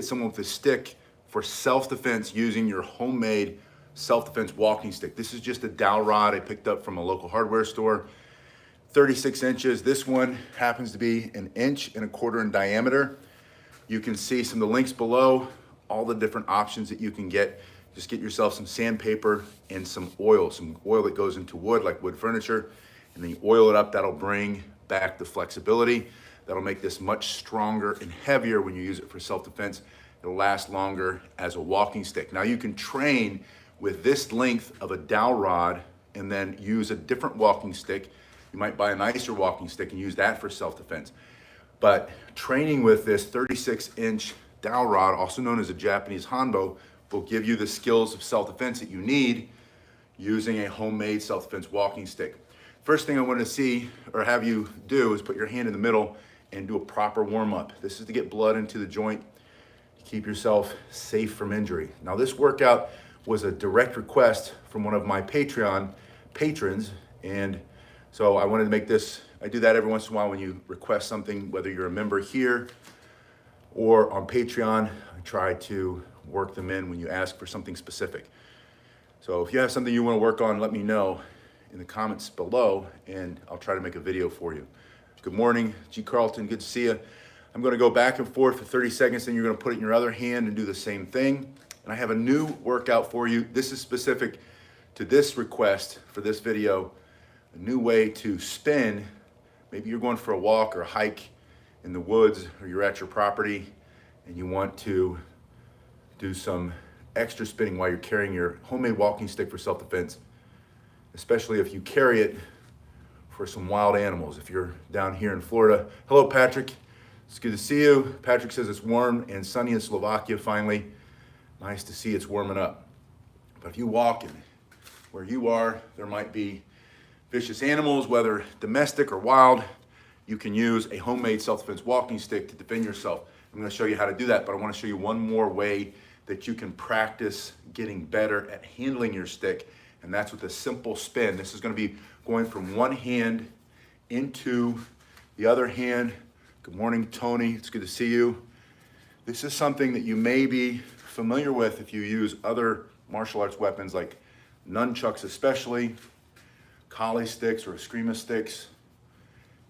someone with a stick for self-defense using your homemade self-defense walking stick. This is just a dowel rod I picked up from a local hardware store, 36 inches. This one happens to be 1.25 inches in diameter. You can see some of the links below, all the different options that you can get. Just get yourself some sandpaper and some oil that goes into wood, like wood furniture, and then you oil it up. That'll bring back the flexibility. That'll make this much stronger and heavier when you use it for self-defense. It'll last longer as a walking stick. Now you can train with this length of a dowel rod and then use a different walking stick. You might buy a nicer walking stick and use that for self-defense. But training with this 36-inch dowel rod, also known as a Japanese hanbo, will give you the skills of self-defense that you need using a homemade self-defense walking stick. First thing I want to see or have you do is put your hand in the middle and do a proper warm-up. This is to get blood into the joint, to keep yourself safe from injury. Now this workout was a direct request from one of my Patreon patrons, and so I wanted to make this. I do that every once in a while when you request something, whether you're a member here or on Patreon. I try to work them in when you ask for something specific. So if you have something you want to work on, let me know in the comments below and I'll try to make a video for you. Good morning, G. Carlton, good to see you. I'm going to go back and forth for 30 seconds, then you're going to put it in your other hand and do the same thing. And I have a new workout for you. This is specific to this request for this video, a new way to spin. Maybe you're going for a walk or a hike in the woods, or you're at your property and you want to do some extra spinning while you're carrying your homemade walking stick for self-defense, especially if you carry it for some wild animals. If you're down here in Florida. Hello, Patrick. It's good to see you. Patrick says it's warm and sunny in Slovakia finally. Nice to see it's warming up. But if you walk in where you are, there might be vicious animals, whether domestic or wild. You can use a homemade self-defense walking stick to defend yourself. I'm going to show you how to do that, but I want to show you one more way that you can practice getting better at handling your stick, and that's with a simple spin. This is going to be going from one hand into the other hand. Good morning, Tony. It's good to see you. This is something that you may be familiar with if you use other martial arts weapons like nunchucks, especially collie sticks or eskrima sticks.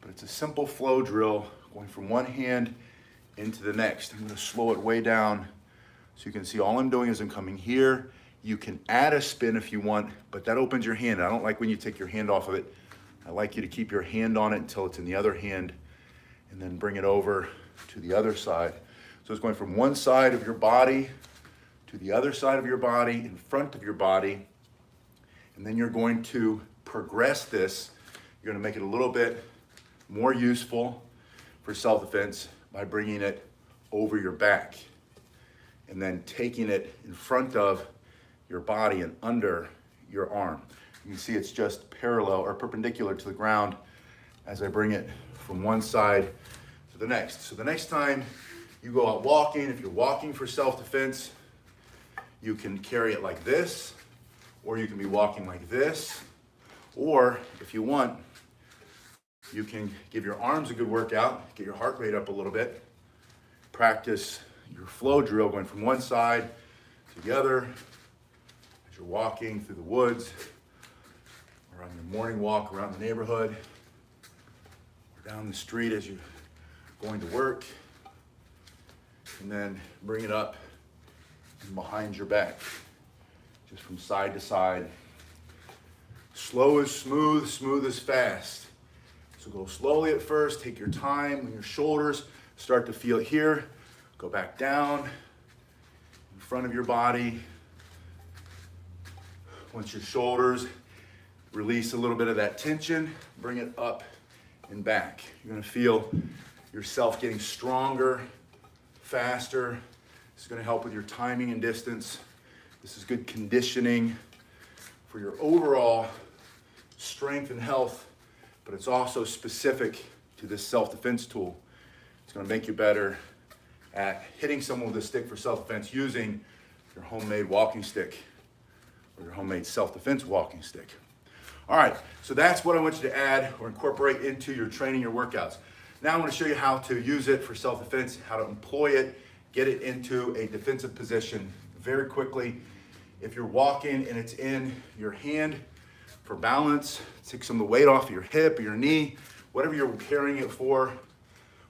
But it's a simple flow drill going from one hand into the next. I'm going to slow it way down so you can see all I'm doing is I'm coming here. You can add a spin if you want, but that opens your hand. I don't like when you take your hand off of it. I like you to keep your hand on it until it's in the other hand and then bring it over to the other side. So it's going from one side of your body to the other side of your body, in front of your body, and then you're going to progress this. You're going to make it a little bit more useful for self-defense by bringing it over your back and then taking it in front of your body and under your arm. You can see it's just parallel or perpendicular to the ground as I bring it from one side to the next. So the next time you go out walking, if you're walking for self-defense, you can carry it like this, or you can be walking like this, or if you want, you can give your arms a good workout, get your heart rate up a little bit, practice your flow drill going from one side to the other as you're walking through the woods, or on your morning walk around the neighborhood, or down the street as you're going to work, and then bring it up and behind your back, just from side to side. Slow is smooth, smooth is fast. So go slowly at first, take your time. When your shoulders start to feel it here, go back down in front of your body. Once your shoulders release a little bit of that tension, bring it up and back. You're gonna feel yourself getting stronger, faster. This is gonna help with your timing and distance. This is good conditioning for your overall strength and health, but it's also specific to this self-defense tool. It's gonna make you better at hitting someone with a stick for self-defense using your homemade walking stick or your homemade self-defense walking stick. All right, so that's what I want you to add or incorporate into your training, your workouts. Now I want to show you how to use it for self-defense, how to employ it, get it into a defensive position very quickly. If you're walking and it's in your hand for balance, take some of the weight off of your hip or your knee, whatever you're carrying it for,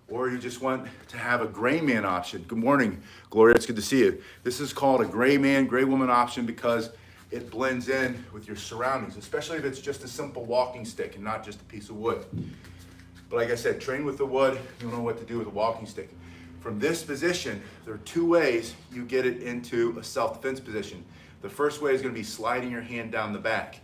or you just want to have a gray man option. Good morning, Gloria, it's good to see you. This is called a gray man, gray woman option because it blends in with your surroundings, especially if it's just a simple walking stick and not just a piece of wood. But like I said, train with the wood, you'll know what to do with a walking stick. From this position, there are two ways you get it into a self-defense position. The first way is going to be sliding your hand down the back.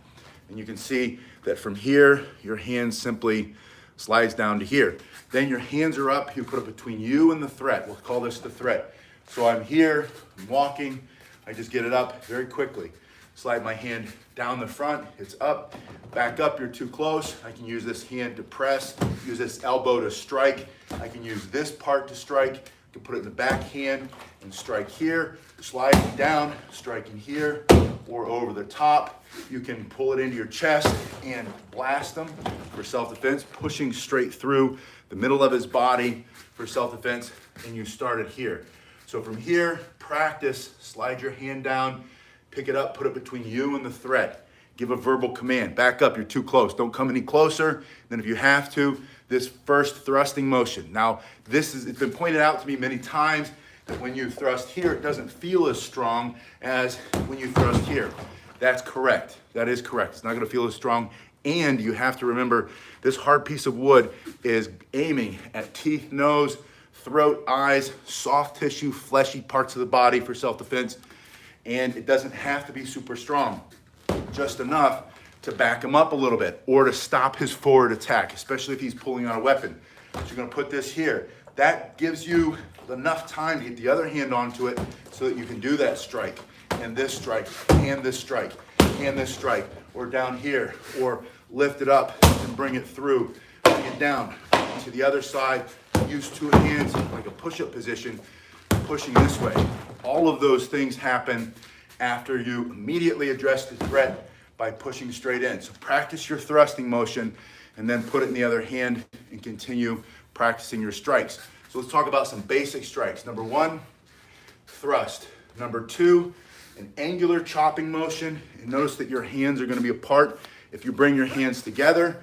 And you can see that from here, your hand simply slides down to here. Then your hands are up, you put it between you and the threat. We'll call this the threat. So I'm here, I'm walking, I just get it up very quickly. Slide my hand down the front, it's up, back up, you're too close. I can use this hand to press, use this elbow to strike. I can use this part to strike. I can put it in the back hand and strike here, sliding down, striking here, or over the top. You can pull it into your chest and blast them for self-defense, pushing straight through the middle of his body for self-defense, and you start it here. So from here, practice, slide your hand down, pick it up, put it between you and the threat. Give a verbal command. Back up, you're too close. Don't come any closer. Then if you have to, this first thrusting motion. Now, it's been pointed out to me many times that when you thrust here, it doesn't feel as strong as when you thrust here. That's correct. That is correct. It's not gonna feel as strong. And you have to remember, this hard piece of wood is aiming at teeth, nose, throat, eyes, soft tissue, fleshy parts of the body for self-defense. And it doesn't have to be super strong, just enough to back him up a little bit or to stop his forward attack, especially if he's pulling on a weapon. So you're gonna put this here. That gives you enough time to get the other hand onto it so that you can do that strike, and this strike, and this strike, and this strike, or down here, or lift it up and bring it through, bring it down to the other side, use two hands like a push-up position, pushing this way. All of those things happen after you immediately address the threat by pushing straight in. So practice your thrusting motion and then put it in the other hand and continue practicing your strikes. So let's talk about some basic strikes. Number one, thrust. Number two, an angular chopping motion. And notice that your hands are going to be apart. If you bring your hands together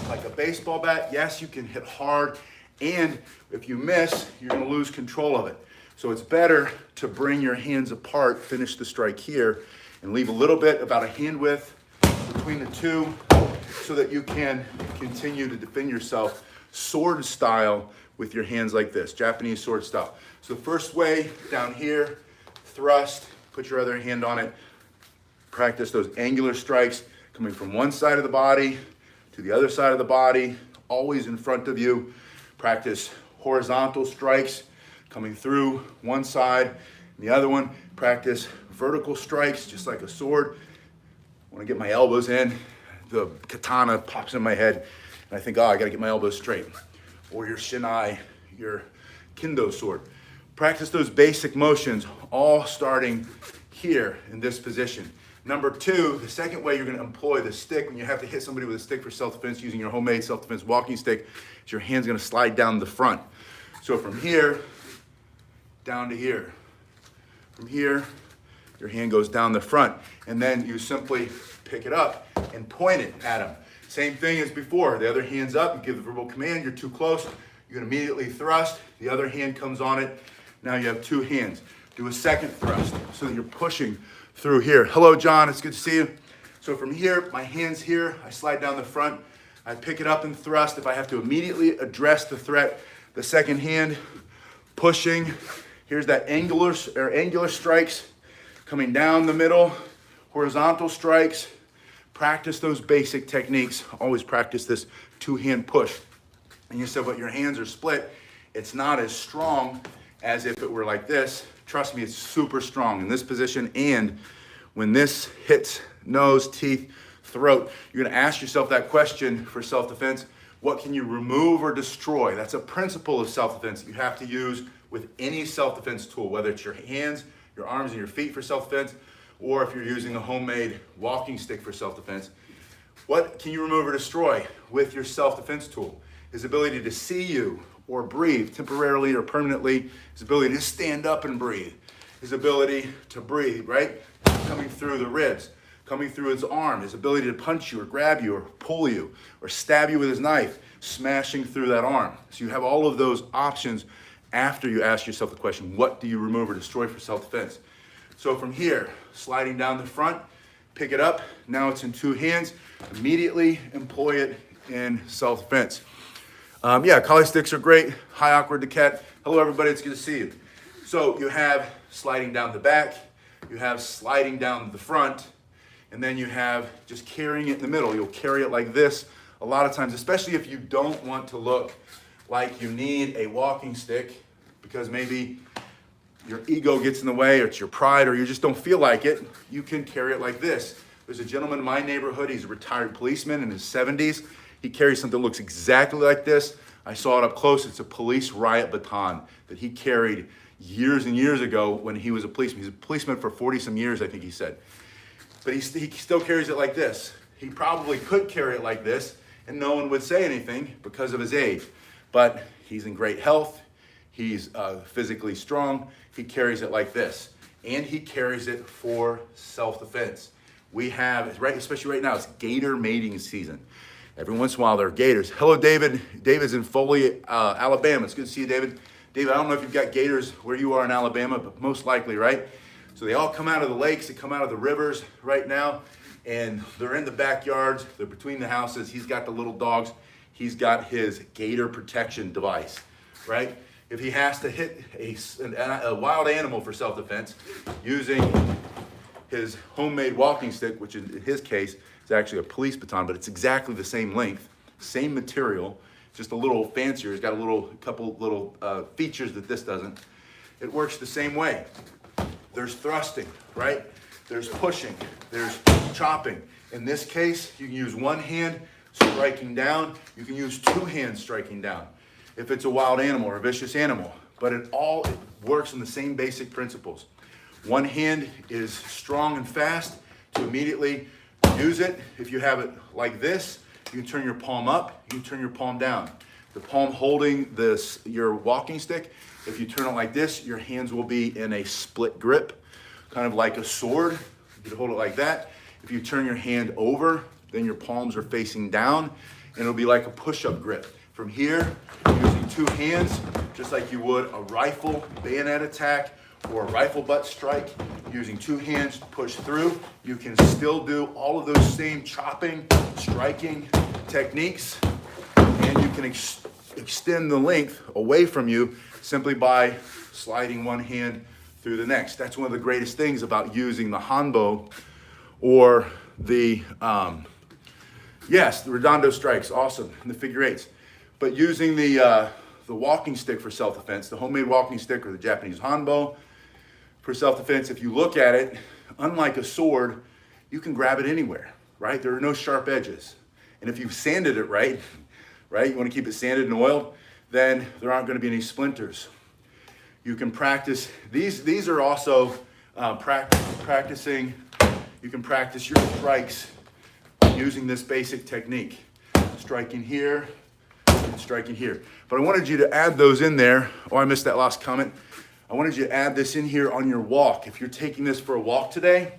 like a baseball bat, yes, you can hit hard. And if you miss, you're going to lose control of it. So it's better to bring your hands apart, finish the strike here, and leave a little bit, about a hand width between the two, so that you can continue to defend yourself sword style with your hands like this, Japanese sword style. So the first way, down here, thrust, put your other hand on it, practice those angular strikes coming from one side of the body to the other side of the body, always in front of you. Practice horizontal strikes coming through one side and the other one. Practice vertical strikes, just like a sword. When I get my elbows in, the katana pops in my head, and I think, oh, I gotta get my elbows straight. Or your shinai, your kendo sword. Practice those basic motions, all starting here in this position. Number two, the second way you're gonna employ the stick when you have to hit somebody with a stick for self-defense using your homemade self-defense walking stick, is your hand's gonna slide down the front. So from here, down to here. From here, your hand goes down the front, and then you simply pick it up and point it at him. Same thing as before. The other hand's up, you give the verbal command, you're too close, you can immediately thrust, the other hand comes on it. Now you have two hands. Do a second thrust so that you're pushing through here. Hello, John, it's good to see you. So from here, my hand's here, I slide down the front, I pick it up and thrust. If I have to immediately address the threat, the second hand, pushing. Here's that angular strikes coming down the middle, horizontal strikes. Practice those basic techniques. Always practice this two-hand push. And you said, but your hands are split. It's not as strong as if it were like this. Trust me, it's super strong in this position. And when this hits nose, teeth, throat, you're gonna ask yourself that question for self-defense. What can you remove or destroy? That's a principle of self-defense that you have to use with any self-defense tool, whether it's your hands, your arms, and your feet for self-defense, or if you're using a homemade walking stick for self-defense. What can you remove or destroy with your self-defense tool? His ability to see you, or breathe temporarily or permanently, his ability to stand up and breathe, his ability to breathe, right? Coming through the ribs, coming through his arm, his ability to punch you or grab you or pull you or stab you with his knife, smashing through that arm. So you have all of those options after you ask yourself the question, what do you remove or destroy for self-defense? So from here, sliding down the front, pick it up, now it's in two hands, immediately employ it in self-defense. Yeah, collie sticks are great. Hi, Awkward the Cat. Hello, everybody, it's good to see you. So you have sliding down the back, you have sliding down the front, and then you have just carrying it in the middle. You'll carry it like this a lot of times, especially if you don't want to look like you need a walking stick because maybe your ego gets in the way or it's your pride or you just don't feel like it. You can carry it like this. There's a gentleman in my neighborhood, he's a retired policeman in his 70s. He carries something that looks exactly like this. I saw it up close. It's a police riot baton that he carried years and years ago when he was a policeman. He's a policeman for 40 some years, I think he said. But he still carries it like this. He probably could carry it like this and no one would say anything because of his age. But he's in great health. He's physically strong. He carries it like this. And he carries it for self-defense. We have, right, especially right now, it's gator mating season. Every once in a while there are gators. Hello, David. David's in Foley, Alabama. It's good to see you, David. David, I don't know if you've got gators where you are in Alabama, but most likely, right? So they all come out of the lakes, they come out of the rivers right now, and they're in the backyards, they're between the houses. He's got the little dogs. He's got his gator protection device, right? If he has to hit a wild animal for self-defense using his homemade walking stick, which in his case is actually a police baton, but it's exactly the same length, same material, just a little fancier. It's got a couple little features that this doesn't. It works the same way. There's thrusting, right? There's pushing, there's chopping. In this case, you can use one hand striking down. You can use two hands striking down if it's a wild animal or a vicious animal. But it works on the same basic principles. One hand is strong and fast to immediately use it. If you have it like this, you can turn your palm up, you can turn your palm down. The palm holding your walking stick, if you turn it like this, your hands will be in a split grip, kind of like a sword. You can hold it like that. If you turn your hand over, then your palms are facing down, and it'll be like a push-up grip. From here, using two hands, just like you would a rifle bayonet attack or a rifle butt strike, using two hands to push through, you can still do all of those same chopping, striking techniques, and you can extend the length away from you simply by sliding one hand through the next. That's one of the greatest things about using the Hanbo or the redondo strikes, awesome, and the figure eights. But using the walking stick for self-defense, the homemade walking stick or the Japanese Hanbo for self-defense, if you look at it, unlike a sword, you can grab it anywhere, right? There are no sharp edges. And if you've sanded it right, you want to keep it sanded and oiled, then there aren't going to be any splinters. You can practice, these are also practicing, you can practice your strikes using this basic technique. Striking here and striking here. But I wanted you to add those in there. Oh, I missed that last comment. I wanted you to add this in here on your walk. If you're taking this for a walk today,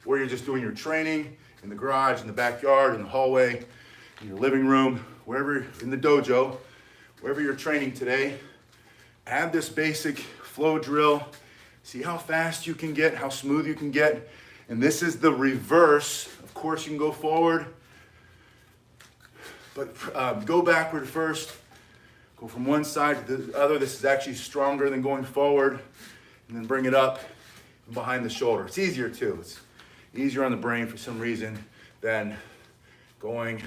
or you're just doing your training in the garage, in the backyard, in the hallway, in your living room, wherever, in the dojo, wherever you're training today, add this basic flow drill. See how fast you can get, how smooth you can get. And this is the reverse. Of course, you can go forward, but go backward first. Go from one side to the other. This is actually stronger than going forward. And then bring it up and behind the shoulder. It's easier too. It's easier on the brain for some reason than going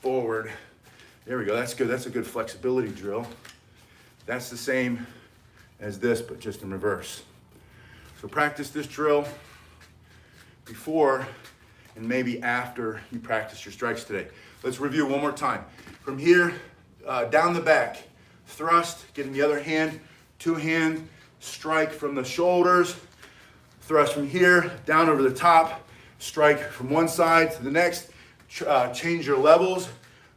forward. There we go. That's good. That's a good flexibility drill. That's the same as this, but just in reverse. So practice this drill before and maybe after you practice your strikes today. Let's review one more time. From here, down the back, thrust, getting the other hand, two hand, strike from the shoulders, thrust from here, down over the top, strike from one side to the next, change your levels,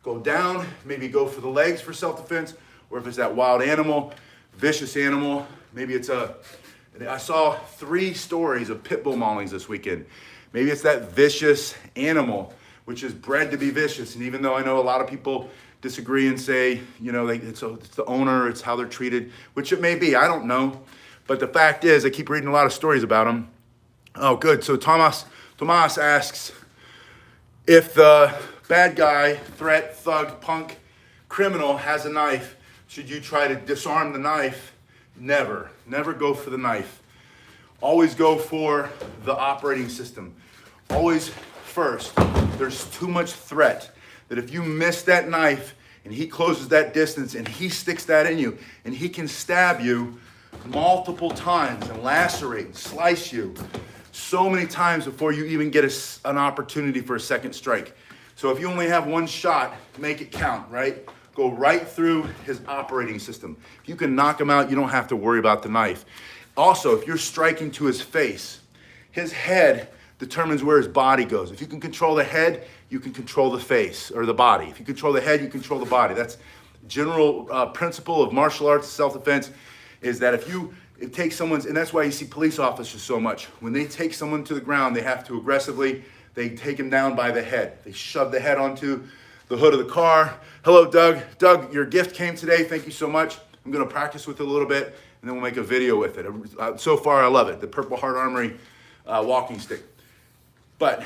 go down, maybe go for the legs for self-defense, or if it's that wild animal, vicious animal. Maybe it's I saw 3 stories of pit bull maulings this weekend. Maybe it's that vicious animal, which is bred to be vicious. And even though I know a lot of people disagree and say, you know, it's the owner, it's how they're treated, which it may be, I don't know. But the fact is, I keep reading a lot of stories about them. Oh, good. So Tomas asks, if the bad guy, threat, thug, punk, criminal has a knife, should you try to disarm the knife? Never. Never go for the knife. Always go for the operating system. Always first. There's too much threat that if you miss that knife and he closes that distance and he sticks that in you and he can stab you multiple times and lacerate and slice you so many times before you even get an opportunity for a second strike. So if you only have one shot, make it count, right? Go right through his operating system. If you can knock him out, you don't have to worry about the knife. Also, if you're striking to his face, his head determines where his body goes. If you can control the head, you can control the face or the body. If you control the head, you control the body. That's general principle of martial arts self-defense, is that if it takes someone's, and that's why you see police officers so much. When they take someone to the ground, they have to aggressively, they take him down by the head. They shove the head onto the hood of the car. Hello, Doug. Doug, your gift came today. Thank you so much. I'm going to practice with it a little bit, and then we'll make a video with it. So far, I love it. The Purple Heart Armory walking stick. But,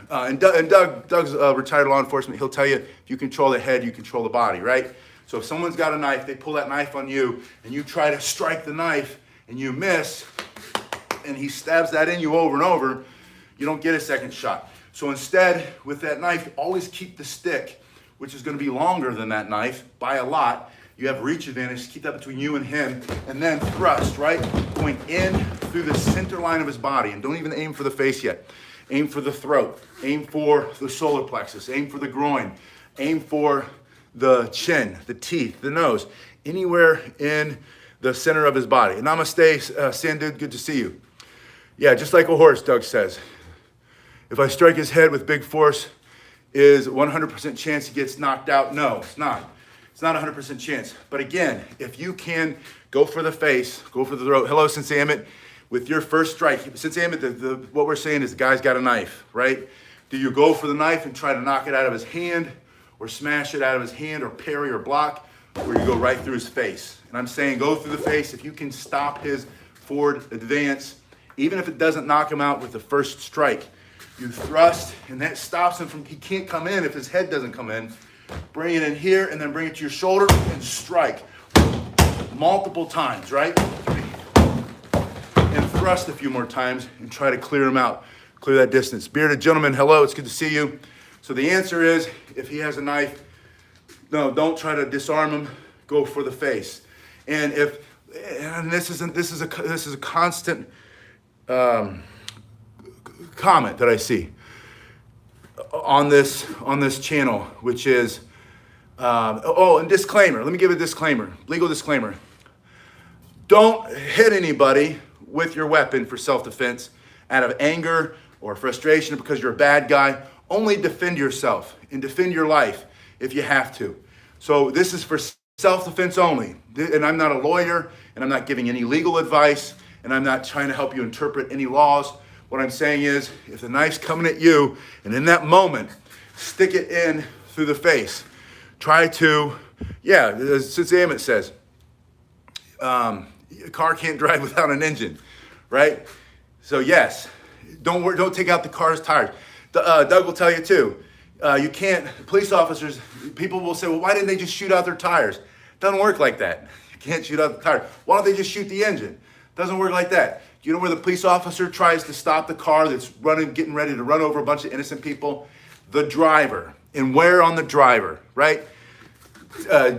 Doug's retired law enforcement. He'll tell you, if you control the head, you control the body, right? So if someone's got a knife, they pull that knife on you, and you try to strike the knife, and you miss, and he stabs that in you over and over, you don't get a second shot. So instead, with that knife, always keep the stick, which is going to be longer than that knife by a lot. You have reach advantage, keep that between you and him, and then thrust, right? Going in through the center line of his body, and don't even aim for the face yet. Aim for the throat, aim for the solar plexus, aim for the groin, aim for the chin, the teeth, the nose, anywhere in the center of his body. And namaste, Sandud, good to see you. Yeah, just like a horse, Doug says. If I strike his head with big force, is 100% chance he gets knocked out? No, it's not. It's not 100% chance. But again, if you can go for the face, go for the throat. Hello, Sensei Emmett. With your first strike, Sensei Emmett, what we're saying is the guy's got a knife, right? Do you go for the knife and try to knock it out of his hand, or smash it out of his hand, or parry or block, or you go right through his face? And I'm saying go through the face. If you can stop his forward advance, even if it doesn't knock him out with the first strike, you thrust, and that stops him from, he can't come in if his head doesn't come in. Bring it in here, and then bring it to your shoulder, and strike multiple times, right? And thrust a few more times, and try to clear him out, clear that distance. Bearded gentleman, hello, it's good to see you. So the answer is, if he has a knife, no, don't try to disarm him, go for the face. And this is a constant comment that I see on this channel, which is, and disclaimer, let me give a disclaimer, legal disclaimer. Don't hit anybody with your weapon for self-defense out of anger or frustration because you're a bad guy. Only defend yourself and defend your life if you have to. So this is for self-defense only. And I'm not a lawyer, and I'm not giving any legal advice, and I'm not trying to help you interpret any laws. What I'm saying is, if the knife's coming at you, and in that moment, stick it in through the face. Try to, as Sensei Emmett says, a car can't drive without an engine, right? So yes, don't take out the car's tires. Doug will tell you too, you can't, police officers, people will say, well, why didn't they just shoot out their tires? It doesn't work like that. You can't shoot out the tires. Why don't they just shoot the engine? It doesn't work like that. Do you know where the police officer tries to stop the car that's getting ready to run over a bunch of innocent people? The driver. And where on the driver, right?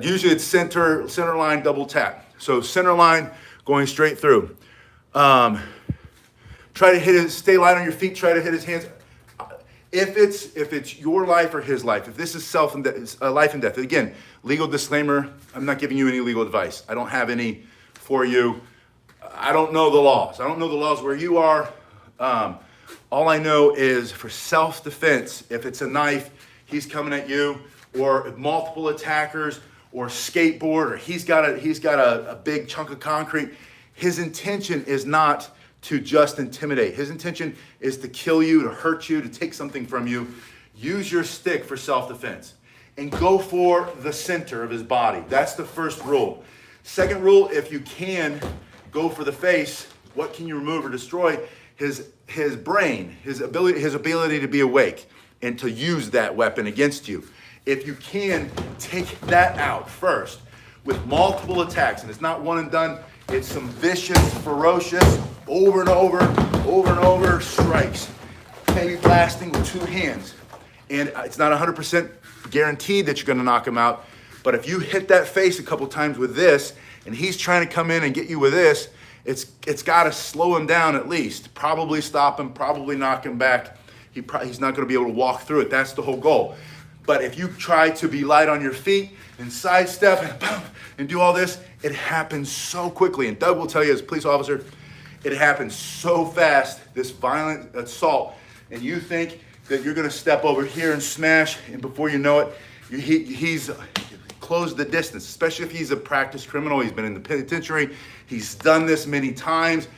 Usually it's center line double tap. So center line going straight through. Try to stay light on your feet, try to hit his hands. If it's your life or his life, if this is life and death, again, legal disclaimer, I'm not giving you any legal advice. I don't have any for you. I don't know the laws. I don't know the laws where you are. All I know is for self-defense, if it's a knife, he's coming at you, or multiple attackers, or skateboard, or he's got a big chunk of concrete. His intention is not to just intimidate. His intention is to kill you, to hurt you, to take something from you. Use your stick for self-defense and go for the center of his body. That's the first rule. Second rule, if you can go for the face, what can you remove or destroy? His brain, his ability to be awake and to use that weapon against you. If you can, take that out first with multiple attacks. And it's not one and done. It's some vicious, ferocious, over and over strikes. Maybe blasting with 2 hands. And it's not 100% guaranteed that you're going to knock him out. But if you hit that face a couple times with this, and he's trying to come in and get you with this, it's got to slow him down at least. Probably stop him, probably knock him back. He's not going to be able to walk through it. That's the whole goal. But if you try to be light on your feet and sidestep and do all this, it happens so quickly. And Doug will tell you as a police officer, it happens so fast, this violent assault. And you think that you're going to step over here and smash, and before you know it, he's closed the distance, especially if he's a practiced criminal. He's been in the penitentiary. He's done this many times.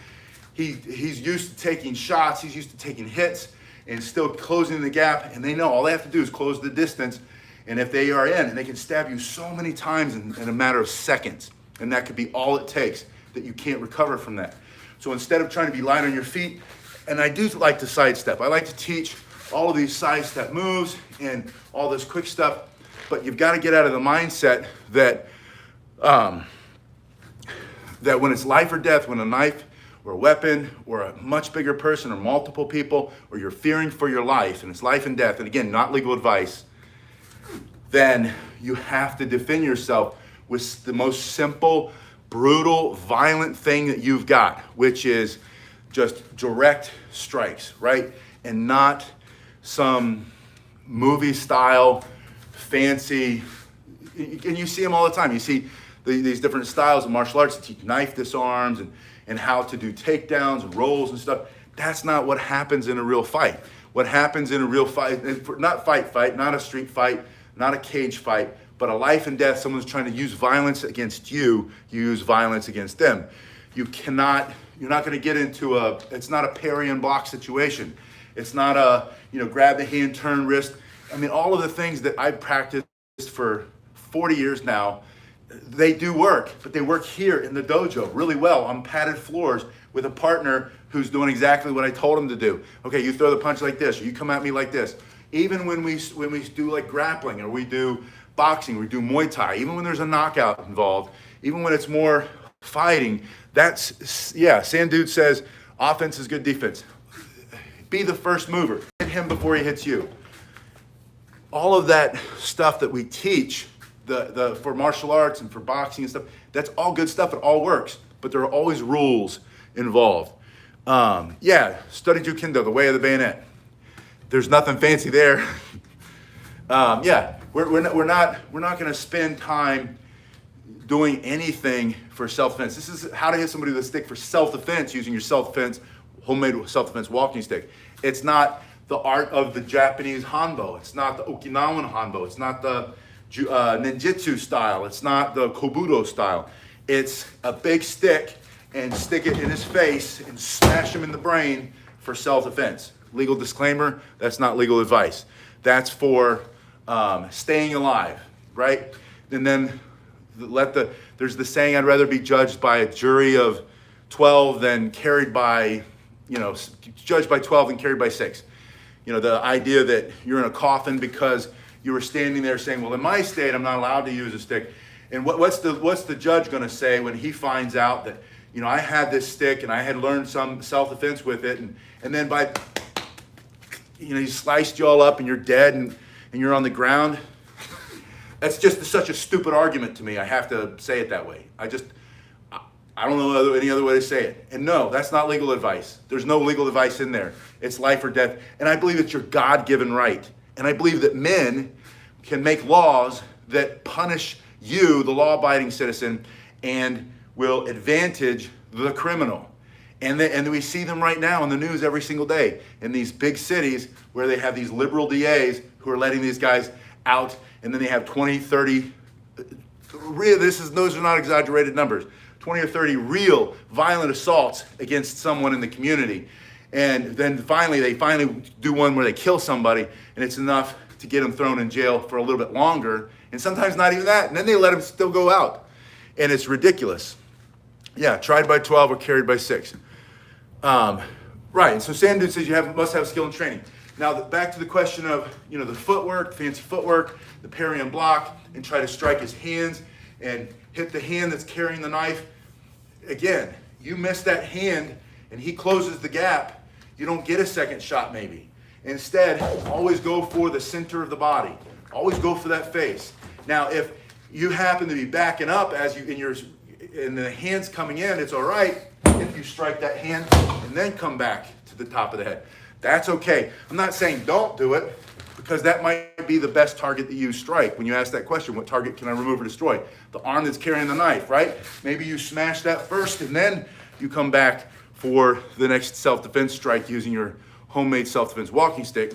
He's used to taking shots. He's used to taking hits and still closing the gap. And they know all they have to do is close the distance. And if they are in, and they can stab you so many times in a matter of seconds. And that could be all it takes, that you can't recover from that. So instead of trying to be light on your feet, and I do like to sidestep. I like to teach all of these sidestep moves and all this quick stuff. But you've got to get out of the mindset that that when it's life or death, when a knife or a weapon or a much bigger person or multiple people, or you're fearing for your life, and it's life and death, and again, not legal advice, then you have to defend yourself with the most simple, brutal, violent thing that you've got, which is just direct strikes, right? And not some movie style, fancy, and you see them all the time. You see these different styles of martial arts that teach knife disarms and how to do takedowns and rolls and stuff. That's not what happens in a real fight. What happens in a real fight, not fight, not a street fight, not a cage fight, but a life and death, someone's trying to use violence against you, you use violence against them. You're not going to get into it's not a parry and block situation. It's not a, grab the hand, turn wrist. I mean, all of the things that I've practiced for 40 years now, they do work, but they work here in the dojo really well on padded floors with a partner who's doing exactly what I told him to do. Okay, you throw the punch like this, or you come at me like this. Even when we do like grappling, or we do boxing, we do Muay Thai, even when there's a knockout involved, even when it's more fighting, Sam Dude says, offense is good defense. Be the first mover. Hit him before he hits you. All of that stuff that we teach for martial arts and for boxing and stuff, that's all good stuff. It all works, but there are always rules involved. Study Jukendo, the way of the bayonet. There's nothing fancy there. We're not going to spend time doing anything for self-defense. This is how to hit somebody with a stick for self-defense using your self-defense, homemade self-defense walking stick. It's not the art of the Japanese Hanbo. It's not the Okinawan Hanbo. It's not the ninjutsu style. It's not the Kobudo style. It's a big stick and stick it in his face and smash him in the brain for self-defense. Legal disclaimer, that's not legal advice. That's for staying alive, right? And then there's the saying, I'd rather be judged by a jury of 12 than carried by, judged by 12 and carried by 6. The idea that you're in a coffin because you were standing there saying, well, in my state, I'm not allowed to use a stick. And what's the judge going to say when he finds out that, I had this stick and I had learned some self-defense with it, and then by, he sliced you all up and you're dead and you're on the ground? That's just such a stupid argument to me. I have to say it that way. I don't know any other way to say it. And no, that's not legal advice. There's no legal advice in there. It's life or death. And I believe it's your God-given right. And I believe that men can make laws that punish you, the law-abiding citizen, and will advantage the criminal. And we see them right now in the news every single day in these big cities where they have these liberal DAs who are letting these guys out, and then they have 20, 30 Those are not exaggerated numbers. 20 or 30 real violent assaults against someone in the community. And then they finally do one where they kill somebody, and it's enough to get them thrown in jail for a little bit longer, and sometimes not even that, and then they let them still go out. And it's ridiculous. Yeah, tried by 12 or carried by 6. Right, and so Sandu says you must have skill and training. Now, back to the question of, the footwork, fancy footwork, the parry and block, and try to strike his hands and hit the hand that's carrying the knife. Again, you miss that hand and he closes the gap, you don't get a second shot maybe. Instead, always go for the center of the body. Always go for that face. Now, if you happen to be backing up and the hand's coming in, it's all right if you strike that hand and then come back to the top of the head. That's okay. I'm not saying don't do it, because that might be the best target that you strike. When you ask that question, what target can I remove or destroy? The arm that's carrying the knife, right? Maybe you smash that first and then you come back for the next self-defense strike using your homemade self-defense walking stick.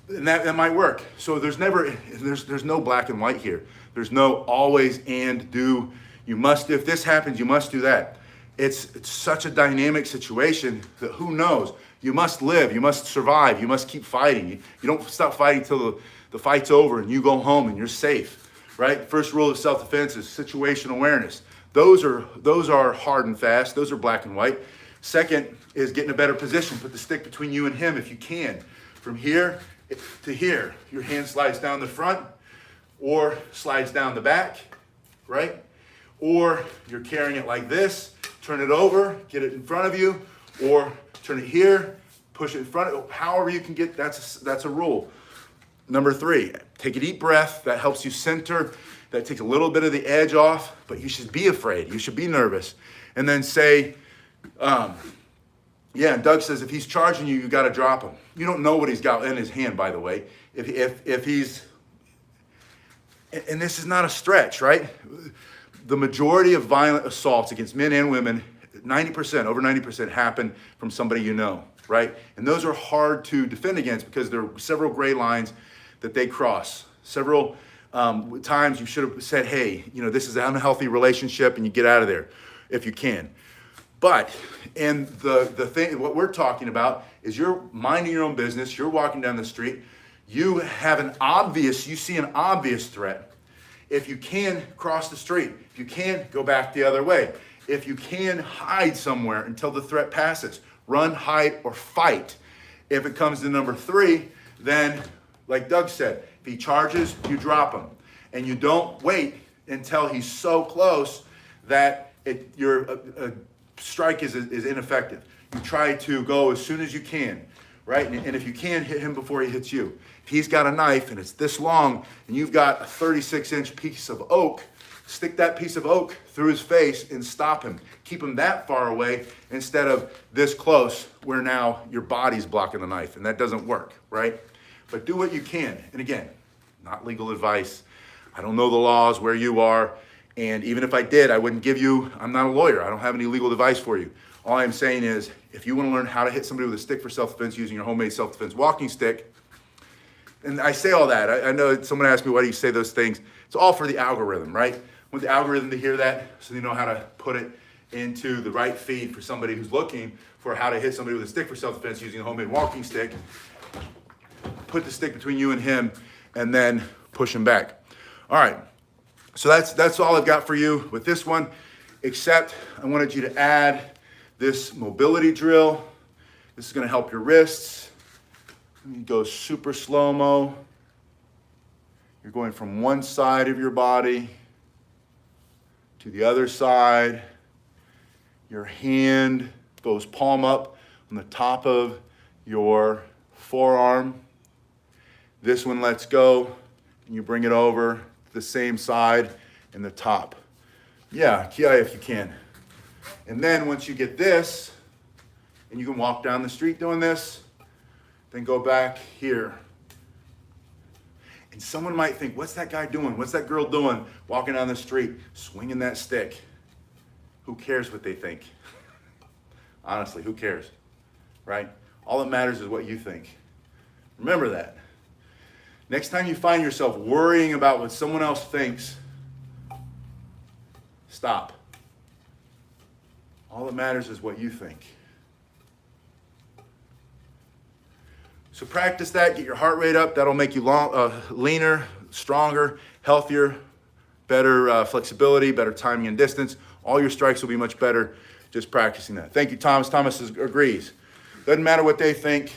And that might work. So there's no black and white here. There's no always and do. You must, if this happens, you must do that. It's such a dynamic situation that who knows? You must live, you must survive, you must keep fighting. You don't stop fighting till the fight's over and you go home and you're safe, right? First rule of self-defense is situational awareness. Those are hard and fast, those are black and white. Second is get in a better position. Put the stick between you and him if you can. From here to here, your hand slides down the front or slides down the back, right? Or you're carrying it like this, turn it over, get it in front of you, or turn it here, push it in front. However you can get, that's a rule. Number 3, take a deep breath. That helps you center. That takes a little bit of the edge off, but you should be afraid. You should be nervous. And then say, and Doug says if he's charging you, you got to drop him. You don't know what he's got in his hand, by the way. If he's, and this is not a stretch, right? The majority of violent assaults against men and women, 90%, over 90% happen from somebody you know, right? And those are hard to defend against because there are several gray lines that they cross. Several times you should have said, hey, this is an unhealthy relationship, and you get out of there if you can. But, and the thing, what we're talking about is you're minding your own business, you're walking down the street, you see an obvious threat. If you can cross the street, if you can go back the other way, if you can hide somewhere until the threat passes, run, hide, or fight. If it comes to number 3, then, like Doug said, if he charges, you drop him. And you don't wait until he's so close that your strike is ineffective. You try to go as soon as you can, right? And if you can, hit him before he hits you. If he's got a knife and it's this long and you've got a 36-inch piece of oak, stick that piece of oak through his face and stop him. Keep him that far away instead of this close where now your body's blocking the knife, and that doesn't work, right? But do what you can. And again, not legal advice. I don't know the laws where you are, and even if I did, I wouldn't give you, I'm not a lawyer. I don't have any legal advice for you. All I'm saying is if you want to learn how to hit somebody with a stick for self-defense using your homemade self-defense walking stick, and I say all that. I know someone asked me, why do you say those things? It's all for the algorithm, right? I want the algorithm to hear that so they know how to put it into the right feed for somebody who's looking for how to hit somebody with a stick for self-defense using a homemade walking stick. Put the stick between you and him and then push him back. All right, so that's all I've got for you with this one, except I wanted you to add this mobility drill. This is gonna help your wrists. You go super slow-mo. You're going from one side of your body to the other side. Your hand goes palm up on the top of your forearm. This one lets go, and you bring it over to the same side and the top. Yeah, if you can. And then once you get this, and you can walk down the street doing this, then go back here. And someone might think, what's that guy doing? What's that girl doing walking down the street, swinging that stick? Who cares what they think? Honestly, who cares, right? All that matters is what you think. Remember that. Next time you find yourself worrying about what someone else thinks stop. All that matters is what you think. So practice that, get your heart rate up. That'll make you leaner, stronger, healthier, better flexibility, better timing and distance. All your strikes will be much better just practicing that. Thank you, Thomas. Thomas agrees. Doesn't matter what they think.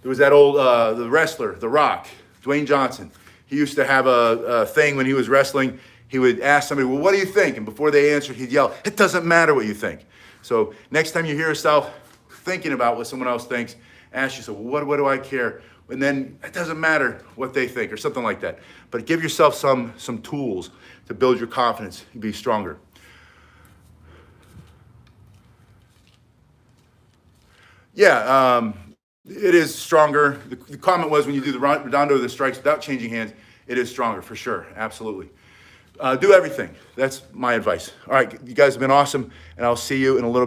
There was that old, the wrestler, The Rock, Dwayne Johnson. He used to have a thing when he was wrestling. He would ask somebody, well, what do you think? And before they answered, he'd yell, it doesn't matter what you think. So next time you hear yourself thinking about what someone else thinks, ask yourself, well, what do I care? And then it doesn't matter what they think or something like that. But give yourself some tools to build your confidence and be stronger. Yeah, it is stronger. The comment was when you do the redondo of the strikes without changing hands, it is stronger for sure, absolutely. Do everything. That's my advice. All right, you guys have been awesome, and I'll see you in a little bit.